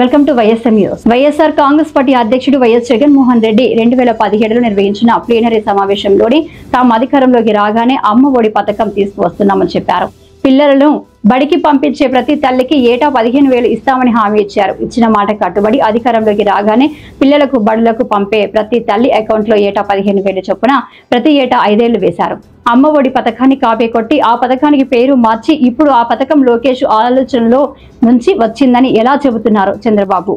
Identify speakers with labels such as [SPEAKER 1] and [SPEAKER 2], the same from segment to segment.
[SPEAKER 1] Welcome to YSM news. YSR Congress party అధ్యక్షుడు YS Jaganmohan Reddy 2017లో నిర్వహించిన plenary సమావేశంలోని తాము అధికారంలోకి రాగానే అమ్మ ఒడి పథకం తీసుకువస్తున్నామని చెప్పారు. పిల్లలను బడికి పంపించే ప్రతి తల్లికి ఏటా 15,000 ఇస్తామని హామీ ఇచ్చారు. ఇచ్చిన మాట కట్టుబడి అధికారంలోకి రాగానే పిల్లలకు బడులకు పంపే ప్రతి తల్లి అకౌంట్ లో ఏటా 15,000 చొప్పున ప్రతి ఏటా 5 ఏళ్లు వేశారు. అమ్మ ఒడి పథకాన్ని కాపీ కొట్టి ఆ పథకానికి పేరు మార్చి ఇప్పుడు ఆ పథకం లోకేష్ ఆలోచనలో నుంచి వచ్చిందని ఎలా చెబుతున్నారు చంద్రబాబు.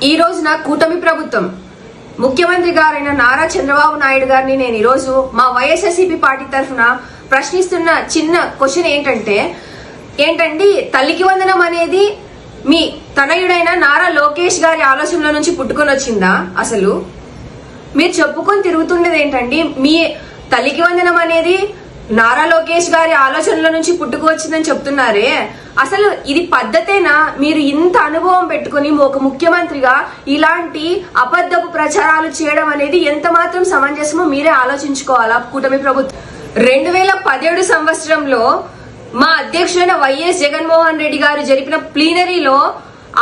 [SPEAKER 2] ఈ రోజున కూటమి ప్రభుత్వం ముఖ్యమంత్రి గారైన నారా చంద్రబాబు నాయుడు గారిని నేను ఈ రోజు మా వైఎస్ఆర్సీపీ పార్టీ తరఫున ప్రశ్నిస్తున్న చిన్న క్వశ్చన్ ఏంటండి, తల్లికి వందనం అనేది మీ తనయుడైన నారా లోకేష్ గారి ఆలోచనలో నుంచి పుట్టుకొని వచ్చిందా? అసలు మీరు చెప్పుకొని తిరుగుతుండేది ఏంటండి? మీ తల్లికి వందనం అనేది నారా లోకేష్ గారి ఆలోచనల నుంచి పుట్టుకు వచ్చిందని చెప్తున్నారే, అసలు ఇది పద్ధతేనా? మీరు ఇంత అనుభవం పెట్టుకుని ఒక ముఖ్యమంత్రిగా ఇలాంటి అబద్ధపు ప్రచారాలు చేయడం అనేది ఎంత మాత్రం సమంజసమో మీరే ఆలోచించుకోవాలా. కూటమి ప్రభుత్వం 2017 సంవత్సరంలో మా అధ్యక్షుడైన వైఎస్ జగన్మోహన్ రెడ్డి గారు జరిపిన ప్లీనరీలో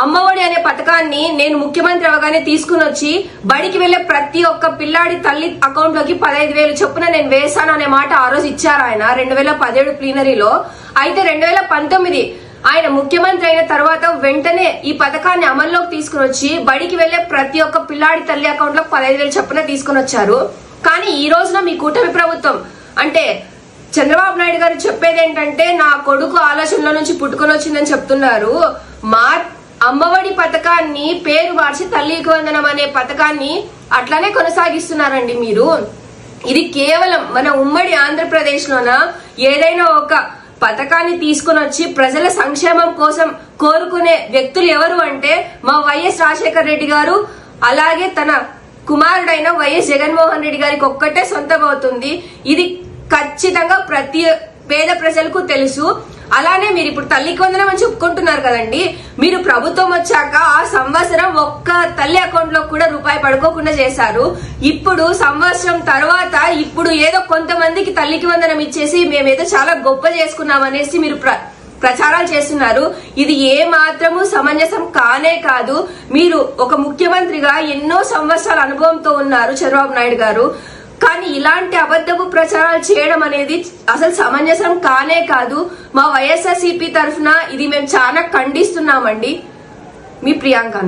[SPEAKER 2] అమ్మఒడి అనే పథకాన్ని నేను ముఖ్యమంత్రి అవగానే తీసుకుని వచ్చి బడికి వెళ్లే ప్రతి ఒక్క పిల్లాడి తల్లి అకౌంట్ లోకి 15,000 చొప్పున నేను వేశాను అనే మాట ఆ రోజు ఇచ్చారు ఆయన 2017 ప్లీనరీలో. అయితే 2019 ఆయన ముఖ్యమంత్రి అయిన తర్వాత వెంటనే ఈ పథకాన్ని అమల్లోకి తీసుకుని వచ్చి బడికి వెళ్లే ప్రతి ఒక్క పిల్లాడి తల్లి అకౌంట్ లో 15,000 చొప్పున తీసుకుని వచ్చారు. కానీ ఈ రోజున మీ కూటమి ప్రభుత్వం అంటే చంద్రబాబు నాయుడు గారు చెప్పేది ఏంటంటే నా కొడుకు ఆలోచనలో నుంచి పుట్టుకొని వచ్చిందని చెప్తున్నారు. మా అమ్మఒడి పథకాన్ని పేరు మార్చి తల్లికి వందనం అనే పథకాన్ని అట్లానే కొనసాగిస్తున్నారండి మీరు. ఇది కేవలం మన ఉమ్మడి ఆంధ్రప్రదేశ్ లోన ఏదైనా ఒక పథకాన్ని తీసుకుని వచ్చి ప్రజల సంక్షేమం కోసం కోరుకునే వ్యక్తులు ఎవరు అంటే మా వైఎస్ రాజశేఖర రెడ్డి గారు, అలాగే తన కుమారుడైన వైఎస్ జగన్మోహన్ రెడ్డి గారికి ఒక్కటే సొంతం అవుతుంది. ఇది ఖచ్చితంగా ప్రతి పేద ప్రజలకు తెలుసు. అలానే మీరు ఇప్పుడు తల్లికి వందనం అని చెప్పుకుంటున్నారు కదండి, మీరు ప్రభుత్వం వచ్చాక ఆ సంవత్సరం ఒక్క తల్లి అకౌంట్ లో కూడా రూపాయి పడుకోకుండా చేశారు. ఇప్పుడు సంవత్సరం తర్వాత ఇప్పుడు ఏదో కొంతమందికి తల్లికి వందనం ఇచ్చేసి మేమేదో చాలా గొప్ప చేసుకున్నాం అనేసి మీరు ప్రచారాలు చేస్తున్నారు. ఇది ఏ మాత్రము సమంజసం కానే కాదు. మీరు ఒక ముఖ్యమంత్రిగా ఎన్నో సంవత్సరాల అనుభవంతో ఉన్నారు చంద్రబాబు నాయుడు గారు, కానీ ఇలాంటి అబద్ధపు ప్రచారాలు చేయడం అనేది అసలు సమంజసం కానే కాదు. మా వైఎస్ఆర్సీపీ తరఫున ఇది మేము చాలా ఖండిస్తున్నామండి. మీ ప్రియాంక.